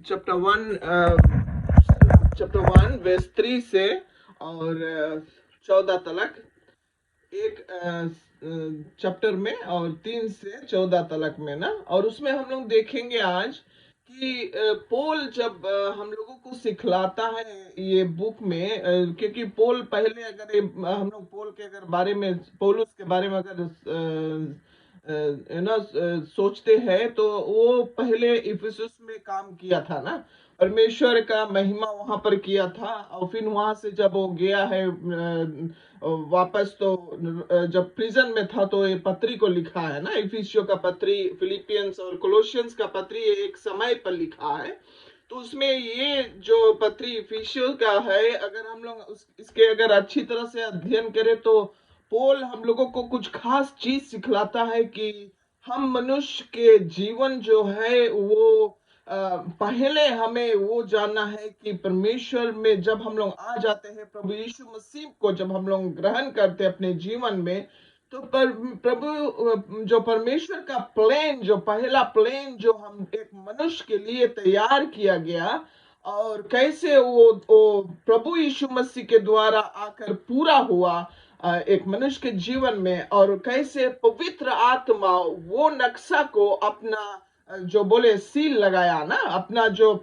Chapter 1 verse 3 से और 14 तक, एक चैप्टर में, और 3 से 14 तक में ना। और उसमें हम लोग देखेंगे आज कि पोल जब हम लोगों को सिखलाता है ये बुक में, क्योंकि पोल पहले, अगर हम लोग पोल के अगर बारे में, पौलुस के बारे में अगर सोचते हैं, तो वो पहले इफिसुस में काम किया था ना, परमेश्वर का महिमा वहां पर किया था। और फिर वहां से जब वो गया है वापस, तो जब प्रिजन में था तो ये पत्री को लिखा है ना, इफिसियो का पत्री, फिलिपियंस और कोलोसियंस का पत्री एक समय पर लिखा है। तो उसमें ये जो पत्री इफिसियो का है, अगर हम लोग इसके अगर अच्छी तरह से अध्ययन करें, तो पोल हम लोगों को कुछ खास चीज सिखलाता है कि हम मनुष्य के जीवन जो है वो पहले हमें वो जानना है कि परमेश्वर में जब हम लोग आ जाते हैं, प्रभु यीशु मसीह को जब हम लोग ग्रहण करते हैं अपने जीवन में, तो प्रभु जो परमेश्वर का प्लान, जो पहला प्लान जो हम एक मनुष्य के लिए तैयार किया गया, और कैसे वो प्रभु यीशु मसीह के द्वारा आकर पूरा हुआ एक मनुष्य के जीवन में, और कैसे पवित्र आत्मा वो नक्शा को अपना जो बोले सील लगाया ना, अपना जो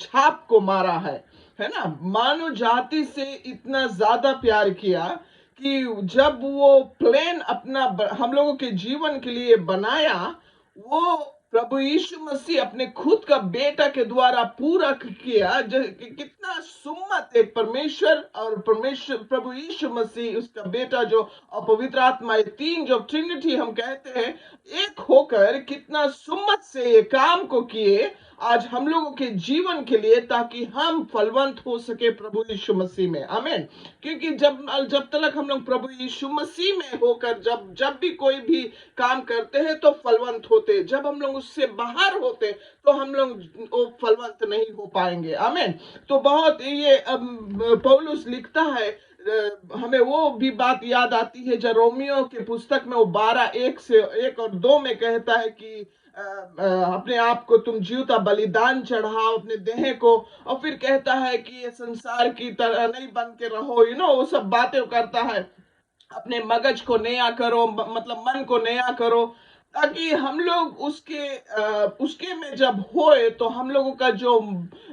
छाप को मारा है ना, मानव जाति से इतना ज्यादा प्यार किया कि जब वो प्लेन अपना हम लोगों के जीवन के लिए बनाया, वो प्रभु यीशु मसीह अपने खुद का बेटा के द्वारा पूरा किया। कितना सुम्मत एक परमेश्वर और परमेश्वर प्रभु यीशु मसीह, उसका बेटा जो और पवित्र आत्मा, ये तीन जो ट्रिनिटी हम कहते हैं, एक होकर कितना सुम्मत से ये काम को किए आज हम लोगों के जीवन के लिए, ताकि हम फलवंत हो सके प्रभु यीशु मसीह में। आमीन। क्योंकि जब जब तक हम लोग प्रभु यीशु मसीह में होकर जब भी कोई भी काम करते हैं तो फलवंत होते, जब हम लोग उससे बाहर होते तो हम लोग वो फलवंत नहीं हो पाएंगे। आमीन। तो बहुत ये पौलुस लिखता है, हमें वो भी बात याद आती है जो रोमियो के पुस्तक में वो 12:1 और 2 में कहता है कि अपने आप को तुम जीवता बलिदान चढ़ाओ, अपने देह को। और फिर कहता है कि ये संसार की तरह नहीं बन के रहो, वो सब बातें करता है। अपने मगज को नया करो, मतलब मन को नया करो, ताकि हम लोग उसके में जब होए तो हम लोगों का जो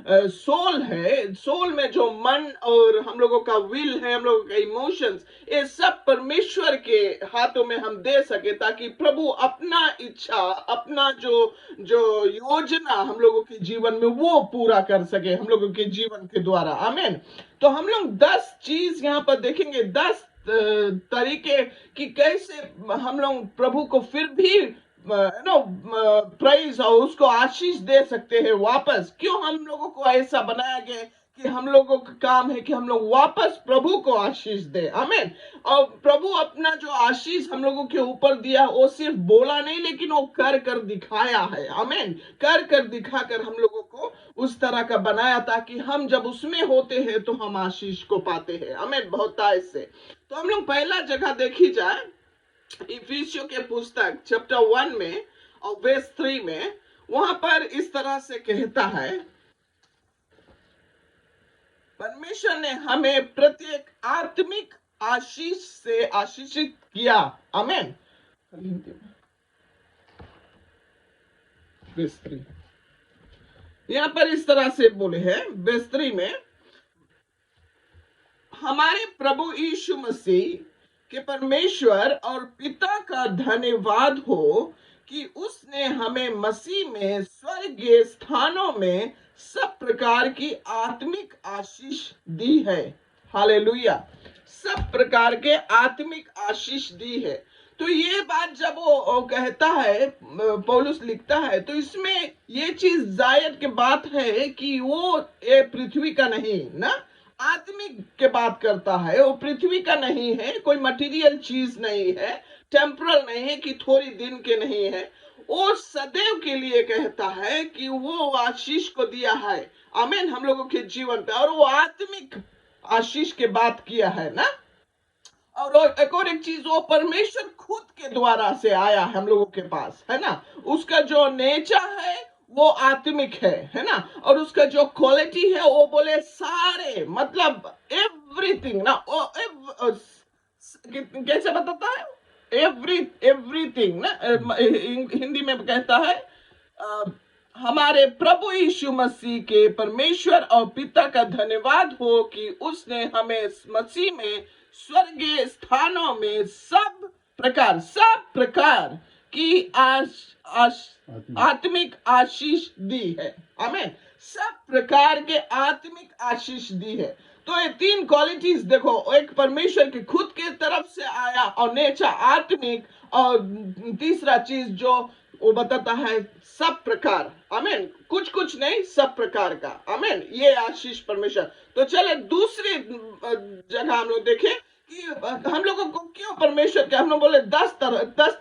सोल है, सोल में जो मन और हम लोगों का विल है, हम लोगों का इमोशंस, ये सब परमेश्वर के हाथों में हम दे सके, ताकि प्रभु अपना इच्छा, अपना जो जो योजना हम लोगों के जीवन में वो पूरा कर सके हम लोगों के जीवन के द्वारा। आमीन। तो हम लोग 10 चीज यहाँ पर देखेंगे, 10 तरीके कि कैसे हम लोग प्रभु को फिर भी प्राइज और उसको आशीष दे सकते हैं वापस। क्यों हम लोगों को ऐसा बनाया गया कि हम लोगों का काम है कि हम लोग वापस प्रभु को आशीष दे। आमीन। और प्रभु अपना जो आशीष हम लोगों के ऊपर दिया, वो सिर्फ बोला नहीं, लेकिन वो कर कर दिखाया है। आमीन। कर कर दिखाकर हम लोगों को उस तरह का बनाया, ताकि हम जब उसमें होते हैं तो हम आशीष को पाते हैं। आमीन। बहुत से तो हम लोग पहला जगह देखी जाए, इफिसियो के पुस्तक चैप्टर 1 में और वर्स 3 में, वहां पर इस तरह से कहता है, परमेश्वर ने हमें प्रत्येक आत्मिक आशीष से आशीषित किया। आमीन। यहां पर इस तरह से बोले हैं वर्स 3 में, हमारे प्रभु यीशु मसीह के परमेश्वर और पिता का धन्यवाद हो कि उसने हमें मसीह में स्वर्गीय स्थानों में सब प्रकार की आत्मिक आशीष दी है। हालेलुया। सब प्रकार के आत्मिक आशीष दी है। तो ये बात जब वो कहता है, पौलुस लिखता है, तो इसमें ये चीज जायद की बात है कि वो ये पृथ्वी का नहीं ना, आत्मिक के बात करता है। वो पृथ्वी का नहीं है, कोई मटेरियल चीज नहीं है, टेम्परल नहीं है कि थोड़ी दिन के नहीं है, वो सदैव के लिए कहता है कि वो आशीष को दिया है। आमीन। हम लोगों के जीवन पे, और वो आत्मिक आशीष के बात किया है ना। और एक और एक चीज, वो परमेश्वर खुद के द्वारा से आया हम लोगों के पास, है ना। उसका जो नेचर है वो आत्मिक है ना। और उसका जो क्वालिटी है वो बोले सारे, मतलब एवरीथिंग ना, कैसे बताता है, एवरीथिंग ना, हिंदी में कहता है अ, हमारे प्रभु यीशु मसीह के परमेश्वर और पिता का धन्यवाद हो कि उसने हमें मसीह में स्वर्गीय स्थानों में सब प्रकार की आत्मिक आशीष दी है। आमीन। सब प्रकार के आत्मिक आशीष दी है। तो ये तीन क्वालिटीज देखो, एक परमेश्वर की खुद के तरफ से आया और नेचर आत्मिक, और तीसरा चीज जो वो बताता है सब प्रकार। आमीन। कुछ कुछ नहीं, सब प्रकार का। आमीन। ये आशीष परमेश्वर। तो चले दूसरी जगह हम लोग देखें कि हम लोगों को क्यों परमेश्वर के, हम लोग बोले 10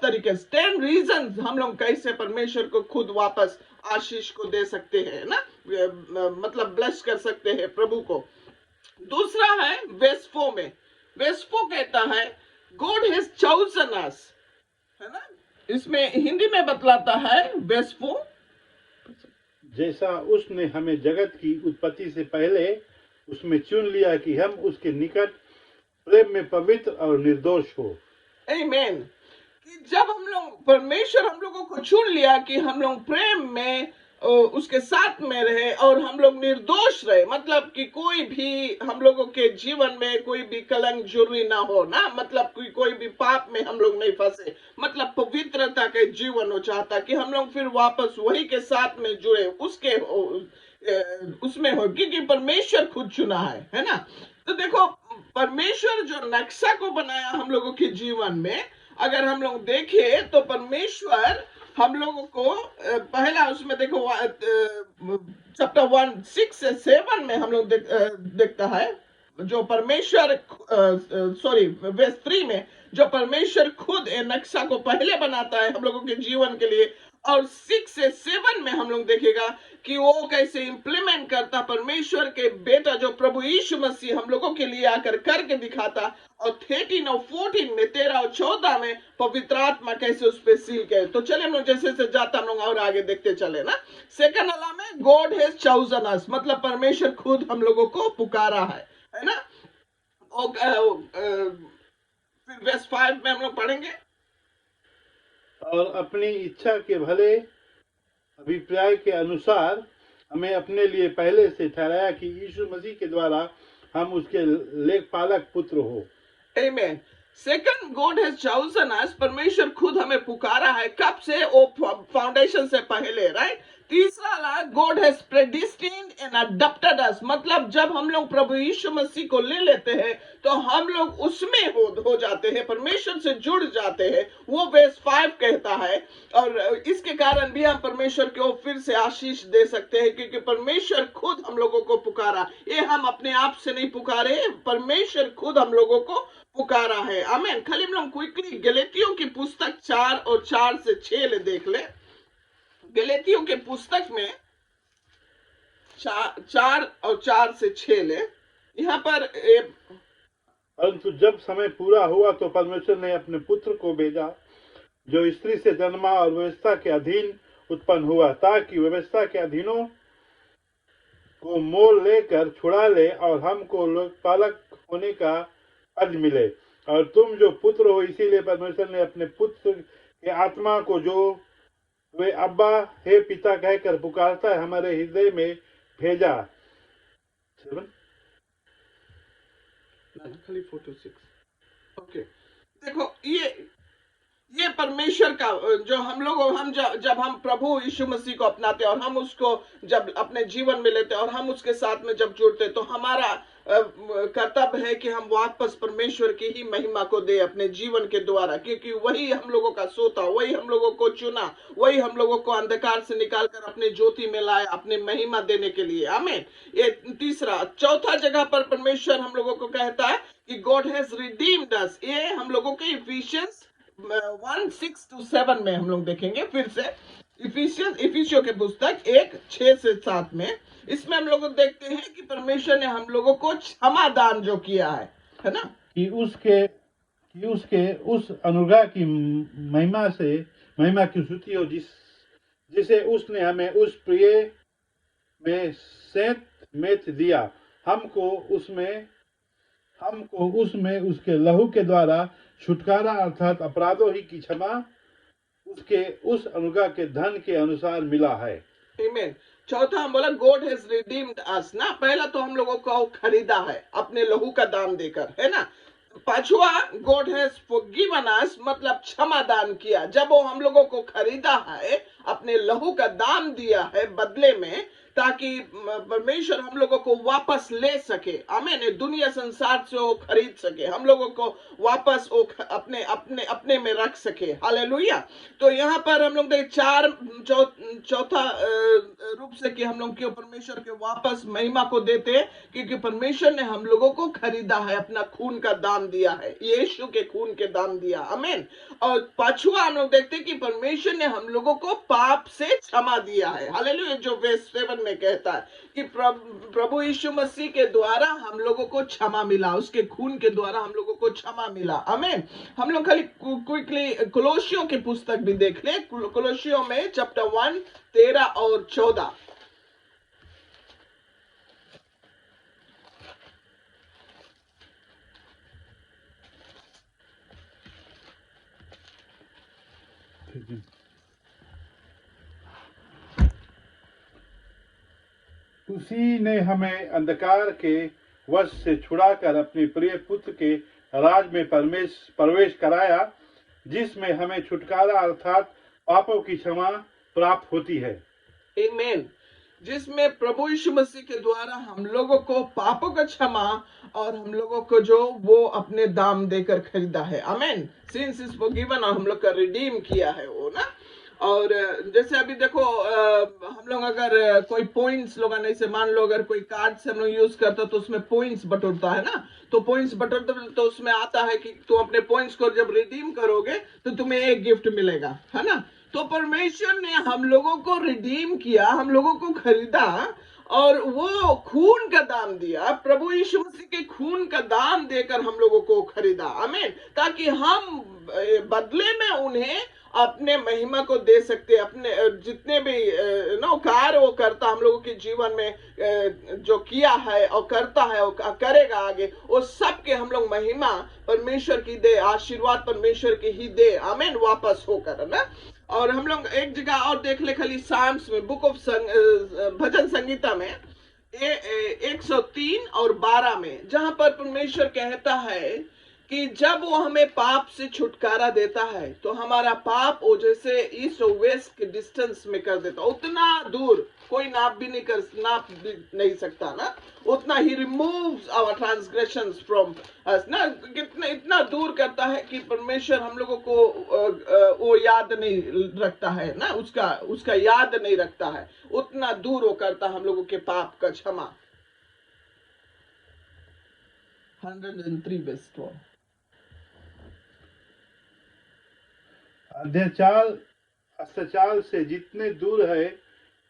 तरीके, 10 रीजन हम लोग कैसे परमेश्वर को खुद वापस आशीष को दे सकते हैं ना, मतलब ब्लेस कर सकते हैं प्रभु को। दूसरा है वेस्फो में, वेस्फो कहता है गॉड हैज चोजन अस, है ना। इसमें हिंदी में बतलाता है वेस्फो, जैसा उसने हमें जगत की उत्पत्ति से पहले उसमें चुन लिया कि हम उसके निकट प्रेम में पवित्र और निर्दोष हो। आमीन। कि जब हम लोग, परमेश्वर हम लोगों को चुन लिया कि हम लोग प्रेम में उसके साथ में रहे और हम लोग निर्दोष रहे, मतलब कि कोई भी हम लोगों के जीवन में कोई भी कलंक जुर्मी ना हो ना, मतलब कोई भी पाप में हम लोग नहीं फंसे, मतलब पवित्रता के जीवन हो चाहता कि हम लोग फिर वापस वही के साथ में जुड़े, उसके उसमें हो, क्योंकि परमेश्वर खुद चुना है ना। तो देखो, परमेश्वर जो नक्शा को बनाया हम लोगों के जीवन में, अगर हम लोग देखें तो परमेश्वर हम लोगों को पहला उसमें देखो चैप्टर 1 6 से 7 में हम लोग देखता है जो परमेश्वर, सॉरी वर्स 3 में जो परमेश्वर खुद नक्शा को पहले बनाता है हम लोगों के जीवन के लिए, और 6 से 7 में हम लोग देखेगा कि वो कैसे इंप्लीमेंट करता, परमेश्वर के बेटा जो प्रभु यीशु मसीह हम लोगों के लिए आकर करके दिखाता, और 13 और 14 में 13 और 14 में पवित्र आत्मा कैसे उस पर सील करे। तो चले हम लोग जैसे जैसे जाता हम लोग और आगे देखते चले ना। सेकंड अला में गॉड हैज चोजन अस, मतलब परमेश्वर खुद हम लोगों को पुकारा है ना। फिर वर्स 5 में हम लोग पढ़ेंगे, और अपनी इच्छा के भले अभिप्राय के अनुसार हमें अपने लिए पहले से ठहराया कि यीशु मसीह के द्वारा हम उसके लेखपालक पुत्र हो। आमीन। सेकंड, गॉड हैज चोजन अस, परमेश्वर खुद हमें पुकारा है, कब से, वो फाउंडेशन से पहले, राइट। तीसरा ला, गॉड हैज प्रेडिस्टिन्ड एंड अडॉप्टेड अस, मतलब जब हम लोग प्रभु यीशु मसीह को ले लेते हैं तो हम लोग उसमें हो जाते हैं, परमेश्वर से जुड़ जाते हैं, वो वर्स 5 कहता है। और इसके कारण भी हम परमेश्वर को फिर से आशीष दे सकते हैं, क्योंकि परमेश्वर खुद हम लोगों को पुकारा, ये हम अपने आप से नहीं पुकारे, परमेश्वर खुद हम लोगों को पुकारा है। आमीन। खाली हम लोग क्विकली गलतियों की पुस्तक 4 और 4 से 6 देख ले। गलतियों के पुस्तक में 4 और 4 से 6 ले। यहाँ पर परंतु जब समय पूरा हुआ तो परमेश्वर ने अपने पुत्र को भेजा जो स्त्री से जन्मा और व्यवस्था के अधीन उत्पन्न हुआ, ताकि व्यवस्था के अधीनों को मोल लेकर छुड़ा ले और हमको लोकपालक होने का पद मिले। और तुम जो पुत्र हो, इसीलिए परमेश्वर ने अपने पुत्र के आत्मा को जो वे अब्बा हे पिता कहकर पुकारता है हमारे हृदय में भेजा। खाली 4 to 6। ओके, देखो ये परमेश्वर का जो हम लोग, जब हम प्रभु यीशु मसीह को अपनाते हैं और हम उसको जब अपने जीवन में लेते हैं और हम उसके साथ में जब जुड़ते हैं, तो हमारा कर्तव्य है कि हम वापस परमेश्वर की ही महिमा को दे अपने जीवन के द्वारा, क्योंकि वही हम लोगों का सोता, वही हम लोगों को चुना, वही हम लोगों को अंधकार से निकालकर अपने ज्योति में लाया अपने महिमा देने के लिए। आमीन। ये तीसरा। चौथा जगह पर परमेश्वर हम लोगों को कहता है कि गॉड हैज रिडीम्ड अस, ये हम लोगों के इफिशियंस 1 6 to 7 में हम लोग देखेंगे फिर से। इफिसियों के पुस्तक 1 6 से 7 में, इसमें हम लोग देखते हैं कि परमेश्वर ने हम लोगों को क्षमादान जो किया है ना, कि उसके उस अनुग्रह की महिमा की स्तुति हो जिसे उसने हमें उस प्रिय में सेंत मेत दिया, हमको उसमें उसके लहू के द्वारा छुटकारा अर्थात अपराधों ही की क्षमा उसके उस अनुग्रह के धन के अनुसार मिला है। Amen. चौथा हम बोला गॉड हैज रिडीम्ड अस ना, पहला तो हम लोगों को खरीदा है अपने लहू का दाम देकर, है ना। पांचवा गॉड हैज फॉरगिवन अस, मतलब क्षमा दान किया। जब वो हम लोगों को खरीदा है, अपने लहू का दाम दिया है बदले में, ताकि परमेश्वर हम लोगों को वापस ले सके। आमीन। दुनिया संसार से वो खरीद सके, हम लोगों को वापस वो अपने अपने अपने में रख सके। हालेलुया। तो यहाँ पर हम लोग देख चौथा रूप से कि हम लोग क्यों परमेश्वर के वापस महिमा को देते हैं, क्योंकि परमेश्वर ने हम लोगों को खरीदा है, अपना खून का दाम दिया है, यीशु के खून के दाम दिया। आमीन। और पांचवा हम लोग देखते हैं कि परमेश्वर ने हम लोगों को पाप से क्षमा दिया है। हालेलुया। जो वर्स 7 में कहता है कि प्रभु यीशु मसीह के द्वारा हम लोगों को क्षमा मिला, उसके खून के द्वारा हम लोगों को क्षमा मिला। आमीन। हम लोग खाली क्विकली कोलोसियों की पुस्तक भी देख ले। कोलोसियों में चैप्टर 1 13 और 14। उसी ने हमें अंधकार के वश से छुड़ाकर अपने प्रिय पुत्र के राज में प्रवेश कराया, जिसमें हमें छुटकारा अर्थात पापों की क्षमा प्राप्त होती है। आमीन। जिसमें प्रभु यीशु मसीह के द्वारा हम लोगों को पापों का क्षमा और हम लोगों को जो वो अपने दाम देकर खरीदा है। आमीन। सिंस इज फॉरगिवन, और हम लोग का रिडीम किया है वो ना। और जैसे अभी देखो हम लोग अगर कोई पॉइंट्स लोग ऐसे मान लो, अगर कोई कार्ड से हम लोग यूज करते तो उसमें पॉइंट्स बटोरता है ना। तो पॉइंट्स बटोरते तो उसमें आता है कि तुम अपने पॉइंट्स को जब रिडीम करोगे तो तुम्हें एक गिफ्ट मिलेगा, है ना। तो परमेश्वर ने हम लोगों को रिडीम किया, हम लोगों को खरीदा और वो खून का दाम दिया। प्रभु यीशु मसीह के खून का दाम देकर हम लोगों को खरीदा। आमीन। ताकि हम बदले में उन्हें अपने महिमा को दे सकते, अपने जितने भी कार्य वो करता हम लोगों के जीवन में जो किया है और करता है और करेगा आगे, वो सब के हम लोग महिमा परमेश्वर की दे, आशीर्वाद परमेश्वर की ही दे। आमीन। वापस होकर ना। और हम लोग एक जगह और देख ले खाली साम्स में, बुक ऑफ भजन संगीता में 103 और 12 में, जहां पर परमेश्वर कहता है कि जब वो हमें पाप से छुटकारा देता है तो हमारा पाप वो जैसे ईस्ट और वेस्ट के डिस्टेंस में कर देता, उतना दूर कोई नाप भी नहीं सकता ना। उतना ही removes our transgressions from us ना, कितना इतना दूर करता है कि परमेश्वर हम लोगों को वो याद नहीं रखता है ना, उसका याद नहीं रखता है। उतना दूर वो करता हम लोगों के पाप का क्षमा। 103 बेस्ट वन। अत्याचार से जितने दूर है,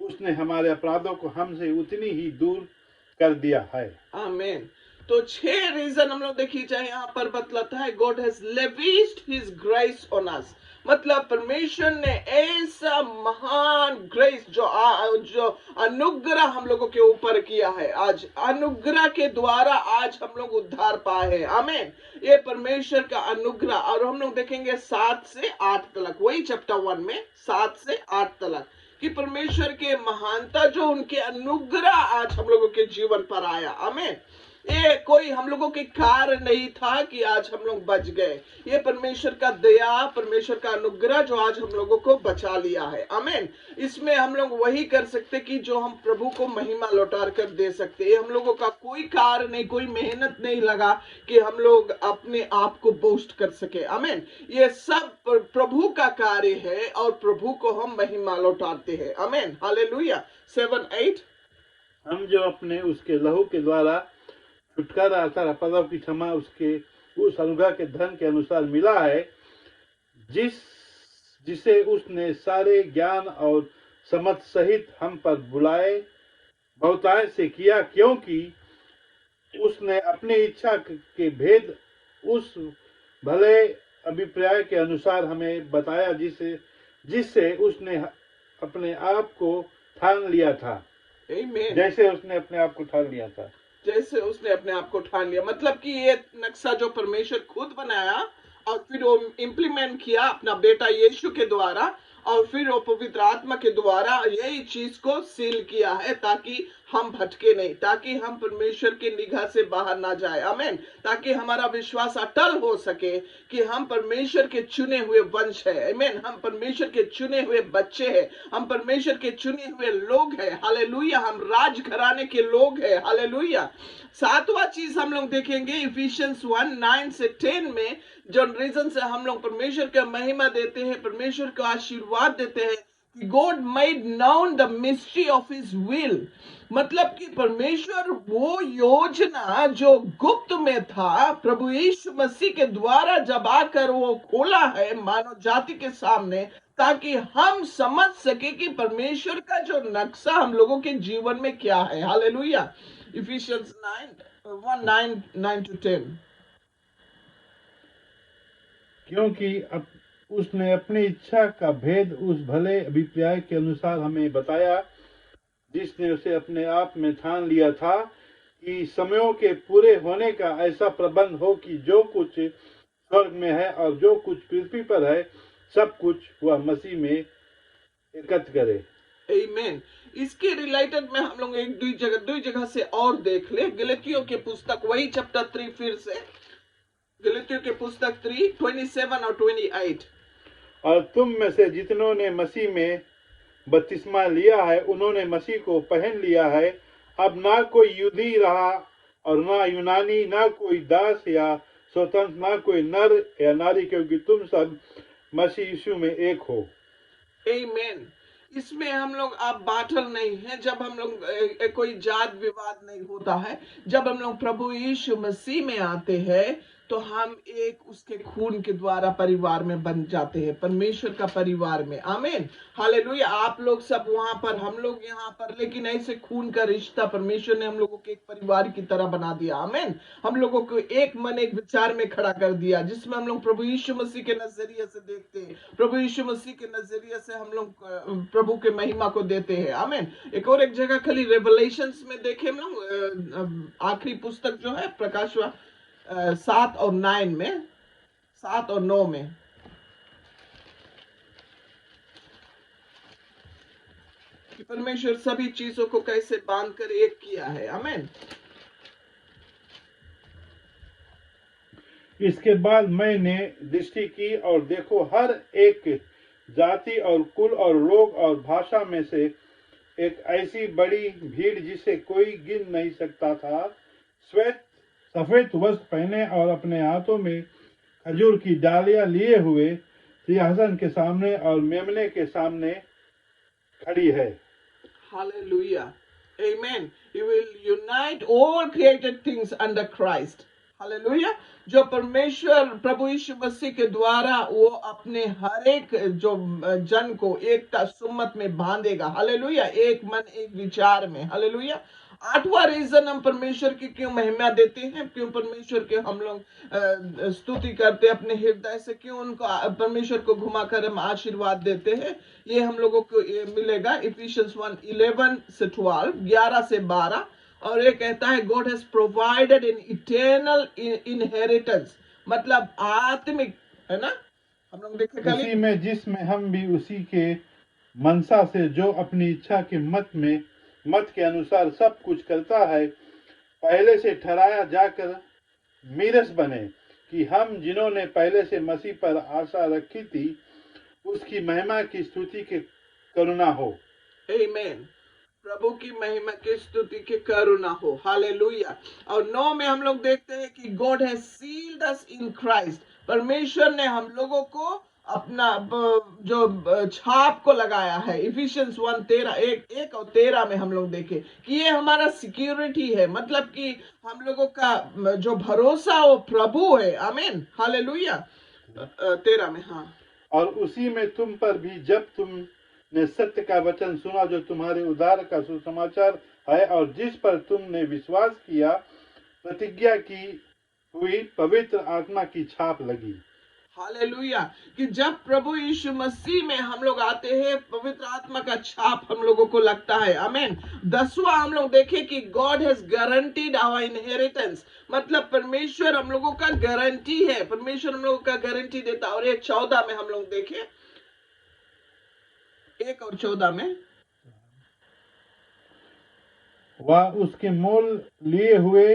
उसने हमारे अपराधों को हमसे उतनी ही दूर कर दिया है। आमीन। तो 6 रीजन हम लोग देखिए चाहे यहाँ पर बतलाता है, God has lavished his grace on us, मतलब परमेश्वर ने ऐसा महान ग्रेस जो अनुग्रह हम लोगों के ऊपर किया है। आज अनुग्रह के द्वारा आज हम लोग उद्धार पाए हैं। आमीन। ये परमेश्वर का अनुग्रह। और हम लोग देखेंगे 7 से 8 तक, वही चैप्टर 1 में 7 से 8 तक कि परमेश्वर के महानता जो उनके अनुग्रह आज हम लोगों के जीवन पर आया। आमीन। ये कोई हम लोगों के कार्य नहीं था कि आज हम लोग बच गए, ये परमेश्वर का दया, परमेश्वर का अनुग्रह जो आज हम लोगों को बचा लिया है। आमीन। इसमें हम लोग वही कर सकते कि जो हम प्रभु को महिमा लौटा कर दे सकते। ये हम लोगों का कोई कार्य नहीं, कोई मेहनत नहीं लगा कि हम लोग अपने आप को बोस्ट कर सके। आमीन। ये सब प्रभु का कार्य है और प्रभु को हम महिमा लौटाते हैं। आमीन। हालेलुया। 7-8 हम जो अपने उसके लहू के द्वारा छुटकारा अर्थात अपराधों की क्षमा उसके उस अनुग्रह के धन के अनुसार मिला है, जिसे उसने सारे ज्ञान और समझ सहित हम पर बुलाए बहुतायत से किया, क्योंकि उसने अपनी इच्छा के भेद उस भले अभिप्राय के अनुसार हमें बताया, जिससे उसने अपने आप को ठान लिया था, आमीन। जैसे उसने अपने आप को ठान लिया था। जैसे उसने अपने आप को ठान लिया, मतलब कि ये नक्शा जो परमेश्वर खुद बनाया और फिर वो इम्प्लीमेंट किया अपना बेटा यीशु के द्वारा, और फिर वो पवित्र आत्मा के द्वारा यही चीज को सील किया है, ताकि हम भटके नहीं, ताकि हम परमेश्वर की निगाह से बाहर ना जाए। आमीन। ताकि हमारा विश्वास अटल हो सके कि हम परमेश्वर के चुने हुए वंश है। आमीन। हम परमेश्वर के चुने हुए बच्चे हैं, हम परमेश्वर के चुने हुए लोग हैं। हालेलुया। हम राज घराने के लोग हैं। हालेलुया। सातवां चीज हम लोग देखेंगे इफिशियंस 1:9-10 में, जो रीजन से हम लोग परमेश्वर का महिमा देते हैं, परमेश्वर को आशीर्वाद देते हैं कि God made known the mystery of his will. मतलब कि परमेश्वर वो योजना जो गुप्त में था, प्रभु यीशु मसीह के द्वारा जब आकर वो खोला है मानव जाति के सामने, ताकि हम समझ सके कि परमेश्वर का जो नक्शा हम लोगों के जीवन में क्या है। हालेलुया। इफिशियंस 9:9-10। क्योंकि उसने अपनी इच्छा का भेद उस भले अभिप्राय के अनुसार हमें बताया, जिसने उसे अपने आप में ठान लिया था कि समयों के पूरे होने का ऐसा प्रबंध हो कि जो कुछ स्वर्ग में है और जो कुछ पृथ्वी पर है, सब कुछ वह मसीह में एकत्र करे। आमीन। इसके रिलेटेड में हम लोग एक दो जगह से और देख ले। गलतियों के पुस्तक वही चैप्टर 3, फिर से गलतियों के पुस्तक 3, 27 और 28। और तुम में से जितनों ने मसीह में बपतिस्मा लिया है, उन्होंने मसीह को पहन लिया है। अब ना कोई यहूदी रहा और ना यूनानी, ना कोई दास या स्वतंत्र, ना कोई नर या नारी, क्योंकि तुम सब मसीह यीशु में एक हो। आमीन। इसमें हम लोग अब बाटल नहीं है, जब हम लोग कोई जात विवाद नहीं होता है। जब हम लोग प्रभु यीशु मसीह में आते हैं तो हम एक उसके खून के द्वारा परिवार में बन जाते हैं, परमेश्वर का परिवार में। आमीन। हालेलुया। आप लोग सब वहां पर, हम लोग यहाँ पर, लेकिन ऐसे खून का रिश्ता परमेश्वर ने हम लोगों को एक परिवार की तरह बना दिया। आमीन। हम लोगों को एक मन एक विचार में खड़ा कर दिया, जिसमें हम लोग प्रभु यीशु मसीह के नजरिए से देखते हैं, प्रभु यीशु मसीह के नजरिए से हम लोग प्रभु के महिमा को देते हैं। आमीन। एक जगह खाली रेवलेशंस में देखे हम लोग, आखिरी पुस्तक जो है प्रकाश 7 और 9 में, 7 और 9 में, कि परमेश्वर सभी चीजों को कैसे बांध कर एक किया है। आमीन। इसके बाद मैंने दृष्टि की और देखो, हर एक जाति और कुल और लोग और भाषा में से एक ऐसी बड़ी भीड़ जिसे कोई गिन नहीं सकता था, श्वेत सफेद वस्त्र पहने और अपने हाथों में खजूर की डालियां लिए हुए सिंहासन के सामने और मेमने के सामने खड़ी है। हालेलुया। आमीन। He will unite all created things under Christ. Hallelujah. जो परमेश्वर प्रभु यीशु मसीह के द्वारा वो अपने हर एक जो जन को एकता सुम्मत में बांधेगा। हालेलुया। एक मन एक विचार में। हालेलुया। 8वां रीजन हम परमेश्वर की क्यों महिमा देते हैं, क्यों परमेश्वर के हम लोग स्तुति करते हैं अपने हृदय से, क्यों उनको परमेश्वर को घुमाकर हम आशीर्वाद देते हैं, ये हम लोगों को मिलेगा इफिशियंस 1:11-12, 11-12। और ये कहता है God has provided in eternal inheritance, मतलब आत्मिक, है ना, हम लोग देखे कल उसी में जिसमें हम भी उसी के मनसा से, जो अपनी इच्छा के मत के अनुसार सब कुछ करता है, पहले से ठहराया जाकर मीरस बने, कि हम जिन्होंने पहले से मसीह पर आशा रखी थी, उसकी महिमा की स्तुति के करुणा हो। आमीन। प्रभु की महिमा की स्तुति की करुणा हो। हालेलुया। और 9 में हम लोग देखते हैं कि God has sealed us in Christ, परमेश्वर ने हम लोगों को अपना जो छाप को लगाया है। इफिशियंस 1:1 और 13 में हम लोग देखें कि ये हमारा सिक्योरिटी है, मतलब कि हम लोगों का जो भरोसा वो प्रभु है। आमीन। हालेलुया। 13 में, हाँ। और उसी में तुम पर भी, जब तुमने सत्य का वचन सुना, जो तुम्हारे उद्धार का सुसमाचार है, और जिस पर तुमने विश्वास किया, प्रतिज्ञा की हुई पवित्र आत्मा की छाप लगी। हालेलुया। कि जब प्रभु यीशु मसीह में हम लोग आते हैं, पवित्र आत्मा का छाप हम लोगों को लगता है। आमीन। 10वां हम लोग देखें कि God has guaranteed our inheritance, मतलब परमेश्वर हम लोगों का गारंटी है, परमेश्वर हम लोगों का गारंटी देता है। और ये 14 में हम लोग देखें, 1 और 14 में, वह उसके मोल लिए हुए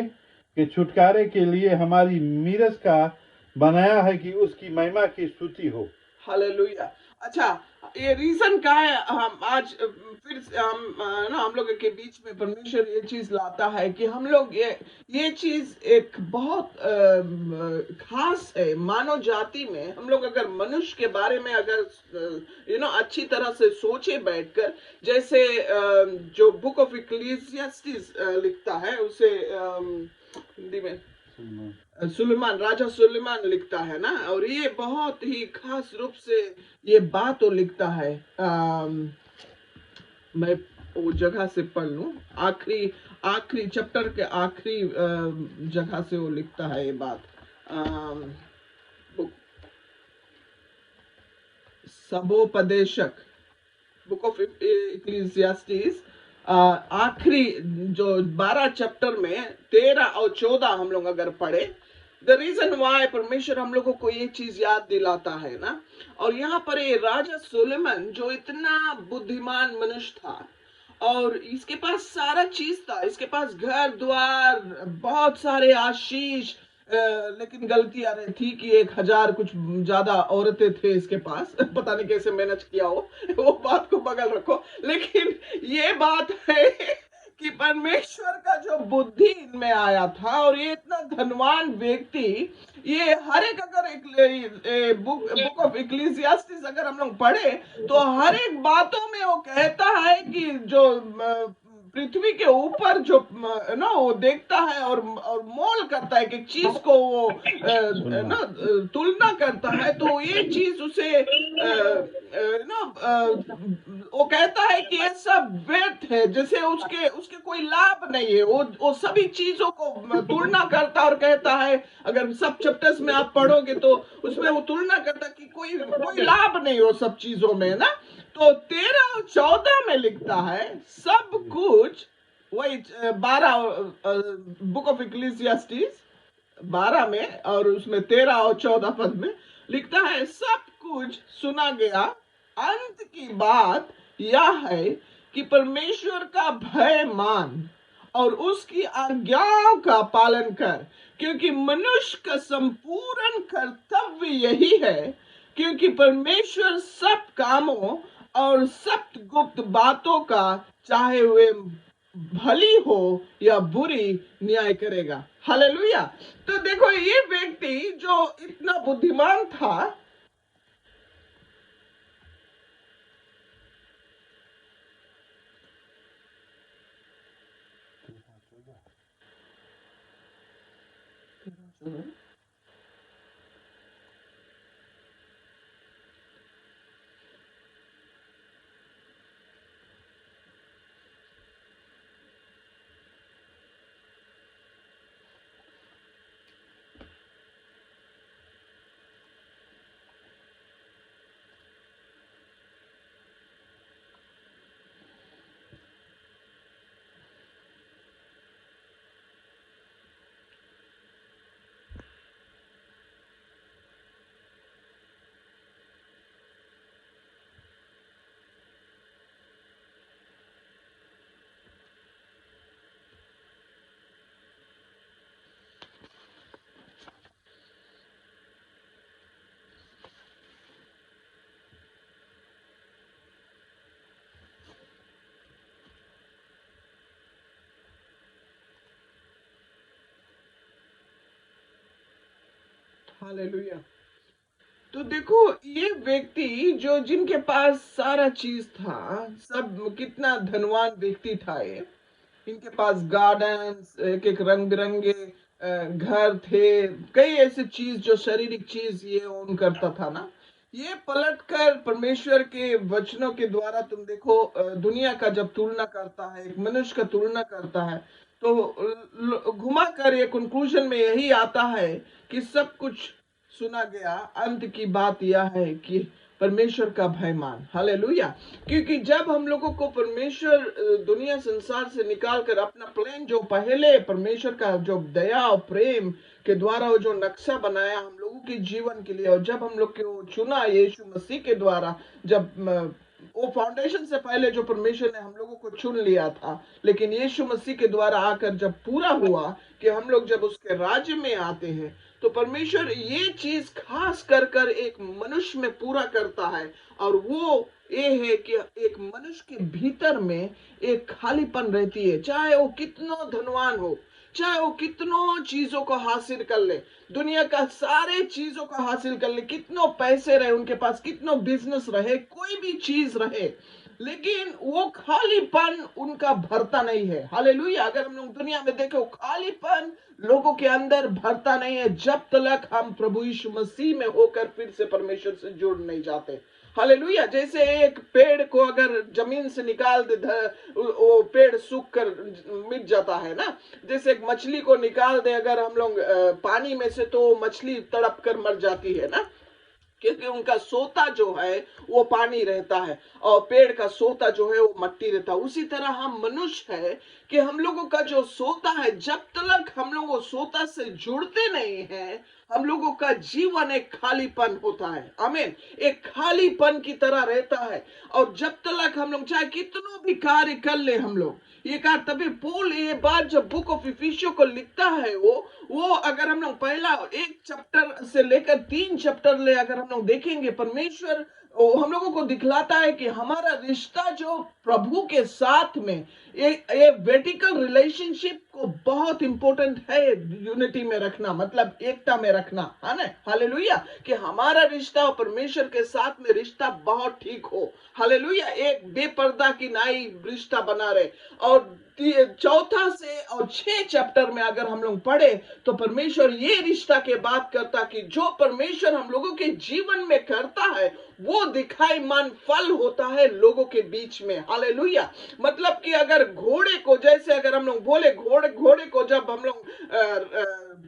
के छुटकारे के लिए हमारी मीरस का बनाया है कि उसकी महिमा की स्तुति हो। हालेलुया। अच्छा, ये रीजन क्या है? हम आज फिर से हम लोग के बीच में परमेश्वर ये चीज लाता है कि हम लोग ये चीज एक बहुत खास है मानव जाति में। हम लोग अगर मनुष्य के बारे में अगर अच्छी तरह से सोचे बैठकर, जैसे जो बुक ऑफ इक्लेसियास्टिस लिखता है, उसे हिंदी में सुलेमान, राजा सुलेमान लिखता है ना, और ये बहुत ही खास रूप से ये बात वो लिखता है। मैं वो जगह से पढ़ लूं, आखिरी चैप्टर के आखिरी जगह से वो लिखता है ये बात। सबोपदेशक, बुक ऑफ इक्लेसियास्टिस, आखिरी जो 12 चैप्टर में 13 और 14 हम लोग अगर पढ़े, द रीजन वाई परमेश्वर हम लोगों को ये चीज याद दिलाता है ना। और यहाँ पर ये राजा सुलेमान जो इतना बुद्धिमान मनुष्य था, और इसके पास सारा चीज था, इसके पास घर द्वार, बहुत सारे आशीष, लेकिन गलती आ रही थी कि 1000 कुछ ज्यादा औरतें थे इसके पास। पता नहीं कैसे मैनेज किया हो, वो बात को बगल रखो। लेकिन ये बात है कि परमेश्वर का जो बुद्धि इनमें आया था, और ये इतना धनवान व्यक्ति, ये हर एक अगर एक बुक ऑफ इक्लेसियास्टिस अगर हम लोग पढ़े तो हर एक बातों में वो कहता है कि जो पृथ्वी के ऊपर जो ना वो देखता है और मोल करता है कि चीज को वो ना तुलना करता है, तो ये चीज उसे वो कहता है कि ये सब व्यर्थ है, जैसे उसके उसके कोई लाभ नहीं है। वो सभी चीजों को तुलना करता और कहता है, अगर सब चैप्टर्स में आप पढ़ोगे तो उसमें वो तुलना करता कि कोई लाभ नहीं हो सब चीजों में ना। तो 13 और 14 में लिखता है सब कुछ, वही 12 बुक ऑफ इक्लेसियास्टिस 12 में, और उसमें 13 और 14 पद में लिखता है सब कुछ सुना गया, अंत की बात यह है कि परमेश्वर का भय मान और उसकी आज्ञाओं का पालन कर, क्योंकि मनुष्य का संपूर्ण कर्तव्य यही है, क्योंकि परमेश्वर सब कामों और सब गुप्त बातों का चाहे हुए भली हो या बुरी न्याय करेगा। हालेलुया। तो देखो, ये व्यक्ति जो इतना बुद्धिमान था, हालेलुया। तो देखो, ये व्यक्ति जो जिनके पास सारा चीज था, सब कितना धनवान व्यक्ति था ये। इनके पास गार्डन्स, एक एक रंग बिरंगे घर थे, कई ऐसे चीज जो शारीरिक चीज ये ओन करता था ना। ये पलटकर परमेश्वर के वचनों के द्वारा तुम देखो, दुनिया का जब तुलना करता है, एक मनुष्य का तुलना करता है, तो घुमा कर ये कंक्लूजन में यही आता है कि सब कुछ सुना गया अंत की बात यह है कि परमेश्वर का भय मान। हालेलुया। क्योंकि जब हम लोगों को परमेश्वर दुनिया संसार से निकाल कर अपना प्लान जो पहले परमेश्वर का जो दया और प्रेम के द्वारा वो जो नक्शा बनाया हम लोगों के जीवन के लिए, और जब हम लोग को चुना यीशु मसीह के द्वारा, जब वो फाउंडेशन से पहले जो परमेश्वर ने हम लोगों को चुन लिया था, लेकिन यीशु मसीह के द्वारा आकर जब पूरा हुआ कि हम लोग जब उसके राज्य में आते हैं, तो परमेश्वर ये चीज खास कर कर एक मनुष्य में पूरा करता है, और वो ये है कि एक मनुष्य के भीतर में एक खालीपन रहती है। चाहे वो कितना धनवान हो, चाहे वो कितनों चीजों को हासिल कर ले, दुनिया का सारे चीजों को हासिल कर ले, कितनों पैसे रहे उनके पास, कितनों बिजनेस रहे, कोई भी चीज रहे, लेकिन वो खालीपन उनका भरता नहीं है। हालेलुया। अगर हम लोग दुनिया में देखें, वो खालीपन लोगों के अंदर भरता नहीं है जब तक हम प्रभु यीशु मसीह में होकर फिर से परमेश्वर से जुड़ नहीं जाते। हालेलुया। जैसे एक पेड़ को अगर जमीन से निकाल दे, वो पेड़ सूख कर मिट जाता है ना। जैसे एक मछली को निकाल दे अगर हम लोग पानी में से, तो मछली तड़प कर मर जाती है ना, क्योंकि उनका सोता जो है वो पानी रहता है, और पेड़ का सोता जो है वो मट्टी रहता है। उसी तरह हम मनुष्य है कि हम लोगों का जो सोता है, जब तक हम लोग वो सोता से जुड़ते नहीं हैं, हम लोगों का जीवन एक खालीपन होता है। आमीन। एक खालीपन की तरह रहता है, और जब तक हम लोग चाहे कितनों भी कार्य कर ले हम लोग, ये कहा तभी पौल ये बात जब बुक ऑफ इफिसियों को लिखता है, वो अगर हम लोग पहला 1 चैप्टर से लेकर 3 चैप्टर ले अगर हम लोग देखेंगे, परमेश्वर हम लोगों को दिखलाता है कि हमारा रिश्ता जो प्रभु के साथ में ये वर्टिकल रिलेशनशिप को बहुत इंपॉर्टेंट है यूनिटी में रखना, मतलब एकता में रखना, है ना। हालेलुया। कि हमारा रिश्ता और परमेश्वर के साथ में रिश्ता बहुत ठीक हो। हालेलुया। एक बेपर्दा की नाई रिश्ता बना रहे। और 4 से और 6 चैप्टर में अगर हम लोग पढ़े, तो परमेश्वर ये रिश्ता के बात करता कि जो परमेश्वर हम लोगों के जीवन में करता है, वो दिखाई मान फल होता है लोगों के बीच में। हालेलुया। मतलब कि अगर घोड़े को, जैसे अगर हम लोग बोले घोड़े को जब हम लोग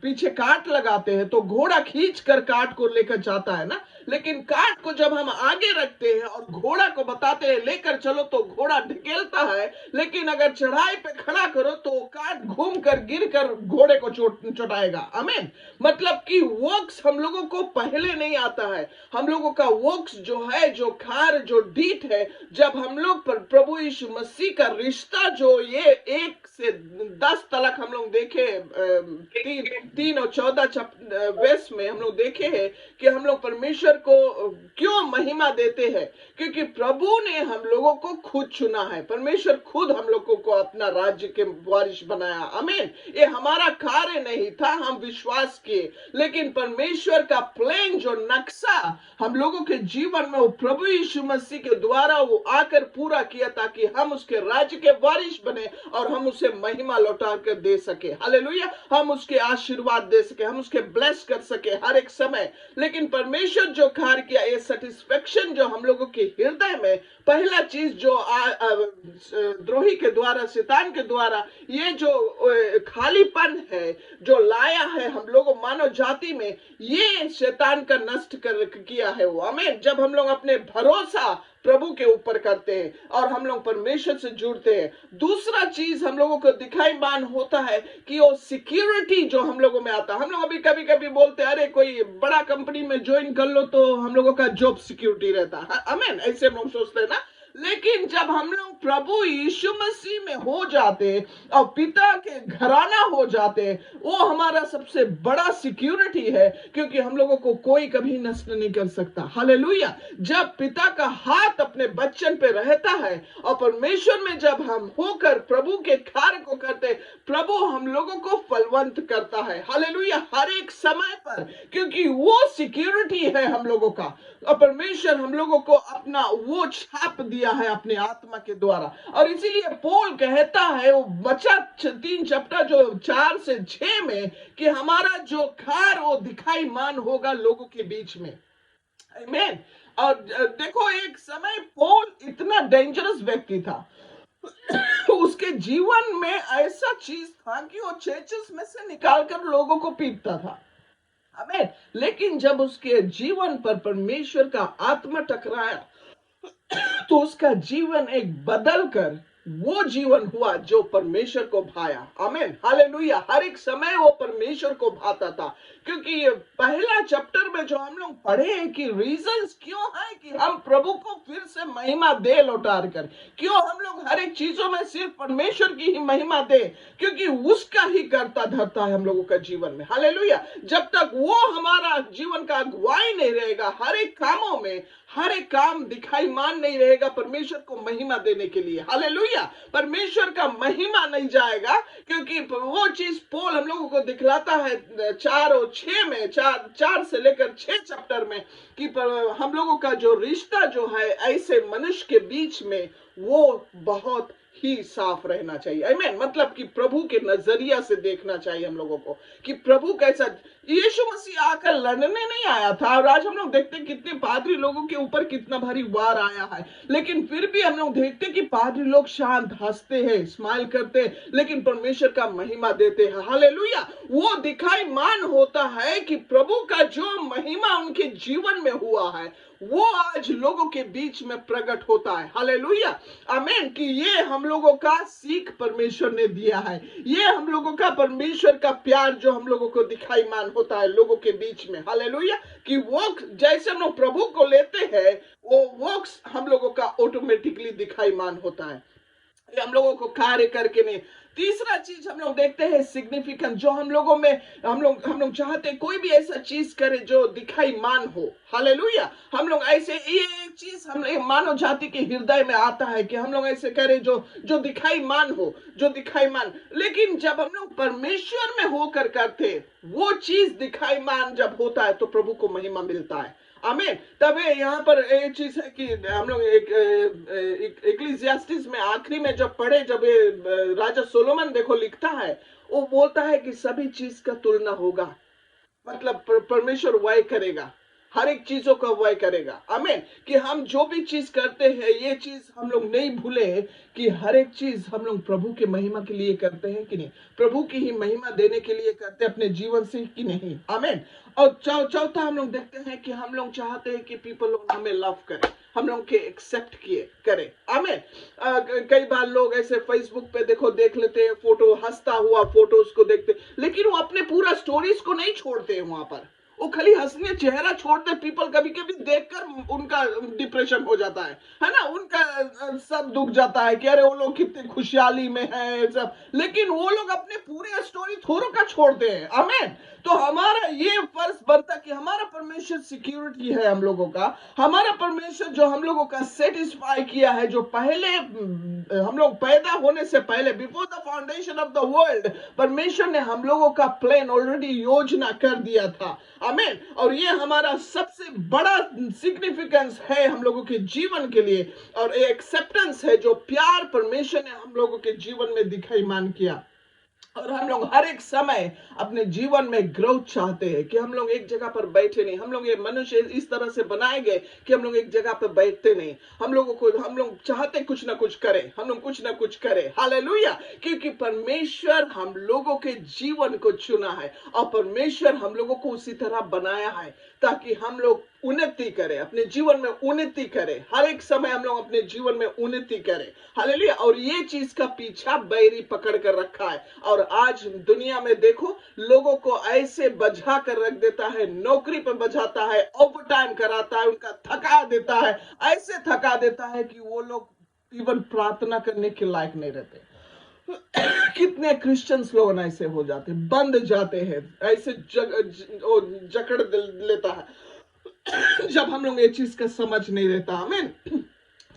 पीछे काट लगाते हैं, तो घोड़ा खींच कर काट को लेकर जाता है ना, लेकिन काट को जब हम आगे रखते हैं और घोड़ा को बताते हैं लेकर चलो, तो घोड़ा ढकेलता है, लेकिन अगर चढ़ाई पे खड़ा करो तो काट घूम कर गिर कर घोड़े को चोटाएगा। आमीन। मतलब कि वॉक्स हम लोगों को पहले नहीं आता है। हम लोगों का वॉक्स जो है, जो खार, जो डीट है, जब हम लोग पर प्रभु यीशु मसीह का रिश्ता जो ये 1 से 10 तक हम लोग देखे, 3 और 14 वर्ष में हम लोग देखे हैं कि हम लोग परमेश्वर को क्यों महिमा देते हैं, क्योंकि प्रभु ने हम लोगों को खुद चुना है। परमेश्वर खुद हम लोगों को अपना राज्य के वारिस बनाया। आमीन। ये हमारा कार्य नहीं था, हम विश्वास किए, लेकिन परमेश्वर का प्लान जो नक्शा हम लोगों के जीवन में वो प्रभु यीशु मसीह के द्वारा वो आकर पूरा किया, ताकि हम उसके राज्य के वारिस बने और हम उसे महिमा लौटा कर दे सके। हालेलुया। हम उसके आशीर्वाद दे सके, हम उसके ब्लेस कर सके हर एक समय। लेकिन परमेश्वर जो कार्य किया, ये सेटिस्फेक्शन जो हम लोगों के हृदय में, पहला चीज जो द्रोही के द्वारा, शैतान के द्वारा ये जो खालीपन है जो लाया है हम लोगों मानव जाति में, ये शैतान का नष्ट किया है वो। आमीन। जब हम लोग अपने भरोसा प्रभु के ऊपर करते हैं और हम लोग परमेश्वर से जुड़ते हैं, दूसरा चीज हम लोगों को दिखाई मान होता है कि वो सिक्योरिटी जो हम लोगों में आता है। हम लोग अभी कभी कभी बोलते हैं, अरे कोई बड़ा कंपनी में ज्वाइन कर लो तो हम लोगों का जॉब सिक्योरिटी रहता है। आमीन। ऐसे हम लोग सोचते हैं ना, लेकिन जब हम लोग प्रभु यीशु मसीह में हो जाते और पिता के घराना हो जाते, वो हमारा सबसे बड़ा सिक्योरिटी है, क्योंकि हम लोगों को कोई कभी नष्ट नहीं कर सकता। हालेलुया। जब पिता का हाथ अपने बच्चन पे रहता है और परमेश्वर में जब हम होकर प्रभु के कार्य को करते, प्रभु हम लोगों को फलवंत करता है। हालेलुया। हर एक समय पर, क्योंकि वो सिक्योरिटी है हम लोगों का, और परमेश्वर हम लोगों को अपना वो छाप दिया है अपने आत्मा के द्वारा। और इसीलिए पौल कहता है वो बचा 3 चैप्टर जो 4 से 6 में, कि हमारा जो खार वो दिखाई मान होगा लोगों के बीच में। आमीन। और देखो, एक समय पौल इतना डेंजरस व्यक्ति था उसके जीवन में ऐसा चीज था कि वो चर्चेस में से निकालकर लोगों को पीटता था। आमीन। लेकिन जब उसके जीवन पर परमेश्वर का आत्मा टकराया तो उसका जीवन एक बदल कर वो जीवन हुआ जो परमेश्वर को भाया। आमीन, हालेलुया। हर एक समय वो परमेश्वर को भाता था, क्योंकि ये पहला चैप्टर में जो हम लोग पढ़े हैं कि रीजंस क्यों है कि हम प्रभु को फिर से महिमा दे लौटार कर, क्यों हम लोग हर एक चीजों में सिर्फ परमेश्वर की ही महिमा दे, क्योंकि उसका ही करता धरता है हम लोगों का जीवन में। हालेलुया। जब तक वो हमारा जीवन का अगुवाई नहीं रहेगा, हर एक कामों में हर एक काम दिखाई मान नहीं रहेगा परमेश्वर को महिमा देने के लिए। हालेलुया। परमेश्वर का महिमा नहीं जाएगा, क्योंकि वो चीज पौल हम लोगों को दिखलाता है 4 और 6 में, 4 से लेकर 6 चैप्टर में, कि हम लोगों का जो रिश्ता जो है ऐसे मनुष्य के बीच में वो बहुत ही साफ रहना चाहिए। आमीन। मतलब कि प्रभु के नजरिया से देखना चाहिए हम लोगों को कि प्रभु कैसा। यीशु मसीह आकर लड़ने नहीं आया था, और आज हम लोग देखते हैं कितने पादरी लोगों के ऊपर कितना भारी वार आया है, लेकिन फिर भी हम लोग देखते हैं कि पादरी लोग शांत, हंसते हैं, स्माइल करते हैं, लेकिन परमेश्वर का महिमा देते हैं। हालेलुया। वो दिखाई मान होता है कि प्रभु का जो महिमा उनके जीवन में हुआ है वो आज लोगों के बीच में प्रकट होता है। हालेलुया। आमीन। कि ये हम लोगों का सीख परमेश्वर ने दिया है, ये हम लोगों का परमेश्वर का प्यार जो हम लोगों को दिखाई मान होता है लोगों के बीच में। हालेलुया। कि वो जैसे हम लोग प्रभु को लेते हैं वो हम लोगों का ऑटोमेटिकली दिखाई मान होता है, हम लोगों को कार्य करके नहीं। तीसरा चीज हम लोग देखते हैं सिग्निफिकेंस, जो हम लोगों में हम लोग चाहते हैं कोई भी ऐसा चीज करे जो दिखाई मान हो। हालेलुया। हम लोग ऐसे ये एक चीज हम मानव जाति के हृदय में आता है कि हम लोग ऐसे करें जो दिखाई मान हो, जो दिखाई मान। लेकिन जब हम लोग परमेश्वर में होकर करते वो चीज दिखाई मान जब होता है तो प्रभु को महिमा मिलता है। आमीन। तब यहाँ पर एक चीज है कि हम लोग इक्लेसियास्टिस में आखिरी में जब पढ़े, जब राजा सोलोमन देखो लिखता है, वो बोलता है कि सभी चीज का तुलना होगा, मतलब परमेश्वर वही करेगा, हर एक चीजों का वही करेगा। आमीन। कि हम जो भी चीज करते हैं ये चीज हम लोग नहीं भूले कि हर एक चीज हम लोग प्रभु के महिमा के लिए करते हैं कि नहीं, प्रभु की ही महिमा देने के लिए करते हैं अपने जीवन से कि नहीं। आमीन। और चौथा हम लोग देखते हैं कि हम लोग चाहते हैं कि पीपल लोग हमें लव करें, हम लोग के एक्सेप्ट किए करें। आमीन। कई बार लोग ऐसे फेसबुक पे देखो देख लेते हैं फोटो, हंसता हुआ फोटो उसको देखते, लेकिन वो अपने पूरा स्टोरीज को नहीं छोड़ते हैं वहां पर, वो खाली हंसने चेहरा छोड़ते। पीपल कभी कभी देखकर उनका डिप्रेशन हो जाता है ना, उनका सब दुख जाता है कि अरे वो लोग कितने खुशहाली में है सब, लेकिन वो लोग अपने पूरे स्टोरी थोड़ों का छोड़ते हैं। आमीन। तो हमारा ये फर्ज बनता कि हमारा परमेश्वर सिक्योरिटी है हम लोगों का, हमारा परमेश्वर जो हम लोगों का सेटिस्फाई किया है, जो पहले हम लोग पैदा होने से पहले, before the foundation of the world, परमेश्वर ने हम लोगों का प्लान ऑलरेडी योजना कर दिया था। आमीन। और ये हमारा सबसे बड़ा सिग्निफिकेंस है हम लोगों के जीवन के लिए, और एक्सेप्टेंस है जो प्यार परमेश्वर ने हम लोगों के जीवन में दिखाई मान किया। और हम लोग हर एक समय अपने जीवन में ग्रोथ चाहते हैं कि हम लोग एक जगह पर बैठे नहीं। हम लोग ये मनुष्य इस तरह से बनाए गए कि हम लोग एक जगह पर बैठते नहीं, हम लोग चाहते कुछ ना कुछ करें, हम लोग कुछ ना कुछ करें। हालेलुया। क्योंकि परमेश्वर हम लोगों के जीवन को चुना है और परमेश्वर हम लोगों को उसी तरह बनाया है ताकि हम लोग उन्नति करें, अपने जीवन में उन्नति करें, हर एक समय हम लोग अपने जीवन में उन्नति करें। हालेलुया। और ये चीज का पीछा बैरी पकड़ कर रखा है, और आज दुनिया में देखो लोगों को ऐसे बजा कर रख देता है, नौकरी पर बजाता है, ओवर टाइम कराता है, उनका थका देता है, ऐसे थका देता है कि वो लोग इवन प्रार्थना करने के लायक नहीं रहते। कितने क्रिश्चियंस लोग ऐसे हो जाते, बंद जाते हैं, ऐसे जकड़ लेता है जब हम लोग ये चीज का समझ नहीं रहता। आमीन।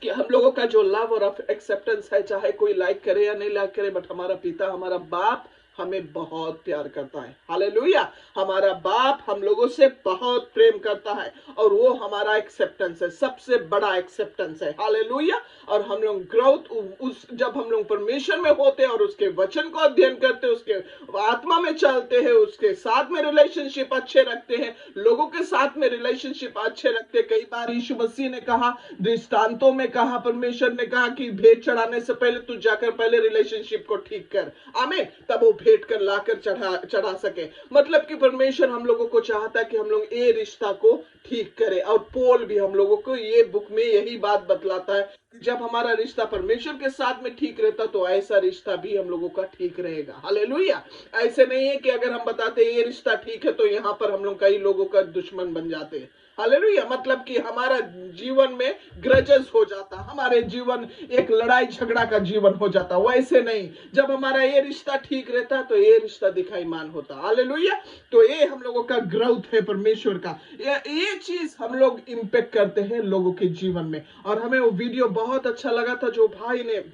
कि हम लोगों का जो लव और एक्सेप्टेंस है, चाहे कोई लाइक करे या नहीं लाइक करे, बट हमारा पिता, हमारा बाप हमें बहुत प्यार करता है। हालेलुया। हमारा बाप हम लोगों से बहुत प्रेम करता है, और वो हमारा एक्सेप्टेंस है, सबसे बड़ा एक्सेप्टेंस है। हालेलुया। और हम लोग ग्रोथ जब हम लोग परमेश्वर में होते हैं और उसके वचन को अध्ययन करते हैं, उसके आत्मा में चलते हैं, उसके साथ में रिलेशनशिप अच्छे रखते हैं, लोगों के साथ में रिलेशनशिप अच्छे रखते हैं। कई बार यीशु मसीह ने कहा, दृष्टांतों में कहा, परमेश्वर ने कहा कि भेंट चढ़ाने से पहले तू जाकर पहले रिलेशनशिप को ठीक कर। आमीन। तब वो भेंट कर लाकर चढ़ा सके। मतलब कि परमेश्वर हम लोगों को चाहता है कि हम लोग ये रिश्ता को ठीक करें। और पौल भी हम लोगों को ये बुक में यही बात बतलाता है कि जब हमारा रिश्ता परमेश्वर के साथ में ठीक रहता तो ऐसा रिश्ता भी हम लोगों का ठीक रहेगा। हालेलुया। ऐसे नहीं है कि अगर हम बताते ये रिश्ता ठीक है तो यहाँ पर हम लोग कई लोगों का दुश्मन बन जाते हैं। हालेलुया। मतलब कि हमारा जीवन में ग्रजेस हो जाता, हमारे जीवन एक लड़ाई झगड़ा का जीवन हो जाता। वैसे नहीं, जब हमारा ये रिश्ता ठीक रहता तो ये रिश्ता दिखाईमान होता। हालेलुया। तो ये हम लोगों का ग्रोथ है परमेश्वर का। ये चीज हम लोग इम्पेक्ट करते हैं लोगों के जीवन में। और हमें वो वीडियो बहुत अच्छा लगा था जो भाई ने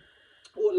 वो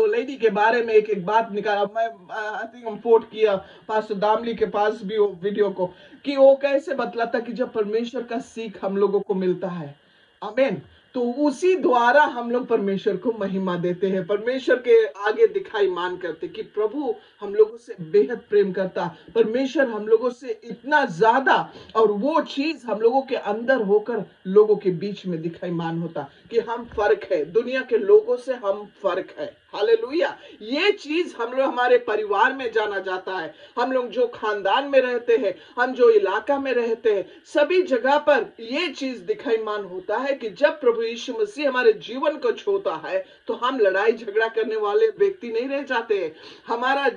लेडी के बारे में एक बात निकाला। मैं आई थिंक हम पोस्ट किया पास्टर दामली के पास भी वो वीडियो को, कि वो कैसे बतलाता कि जब परमेश्वर का सीख हम लोगों को मिलता है, आमीन, तो उसी द्वारा हम लोग परमेश्वर को महिमा देते हैं, परमेश्वर के आगे दिखाई मान करते कि प्रभु हम लोगों से बेहद प्रेम करता, परमेश्वर हम लोगों से इतना ज्यादा, और वो चीज हम लोगों के अंदर होकर लोगों के बीच में दिखाई मान होता कि हम फर्क है, दुनिया के लोगों से हम फर्क है। हालेलुया। ये चीज हम लोग हमारे परिवार में जाना जाता है, हम लोग जो खानदान में रहते हैं, हम जो इलाका में रहते हैं, सभी जगह पर ये चीज दिखाई मान होता है कि जब प्रभु यीशु मसीह हमारे जीवन को छूता है तो हम लड़ाई झगड़ा करने वाले व्यक्ति नहीं रह जाते हैं, हमारा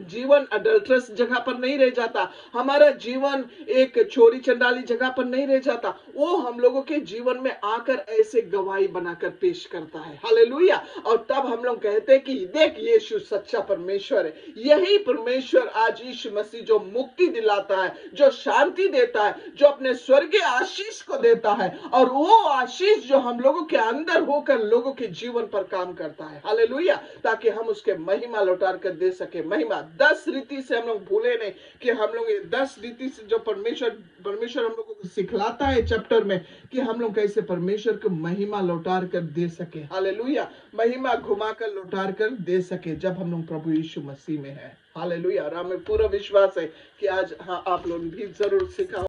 जीवन अडल्ट्रस जगह पर नहीं रह जाता, हमारा जीवन एक चोरी चंडाली जगह पर नहीं रह जाता। वो हम लोगों के जीवन में आकर ऐसे गवाही बनाकर पेश करता है। हालेलुया। और तब हम लोग कहते हैं कि देख यीशु सच्चा परमेश्वर है। यही परमेश्वर आज यीशु मसीह जो मुक्ति दिलाता है, जो शांति देता है, जो अपने स्वर्गीय आशीष को देता है, और वो आशीष जो हम लोगों के अंदर होकर लोगों के जीवन पर काम करता है। हालेलुया। ताकि हम उसके महिमा लौटार कर दे सके। महिमा 10 रीति से हम लोग भूले नहीं कि हम लोग ये 10 रीति से जो परमेश्वर हम लोगों को सिखलाता है चैप्टर में, कि हम लोग कैसे परमेश्वर को महिमा लौटार कर दे सके। हालेलुया। महिमा घुमाकर लौटार कर दे सके जब हम लोग प्रभु यीशु मसीह में है। हालेलुया। और हमें पूरा विश्वास है कि आज आप लोग भी जरूर सीखा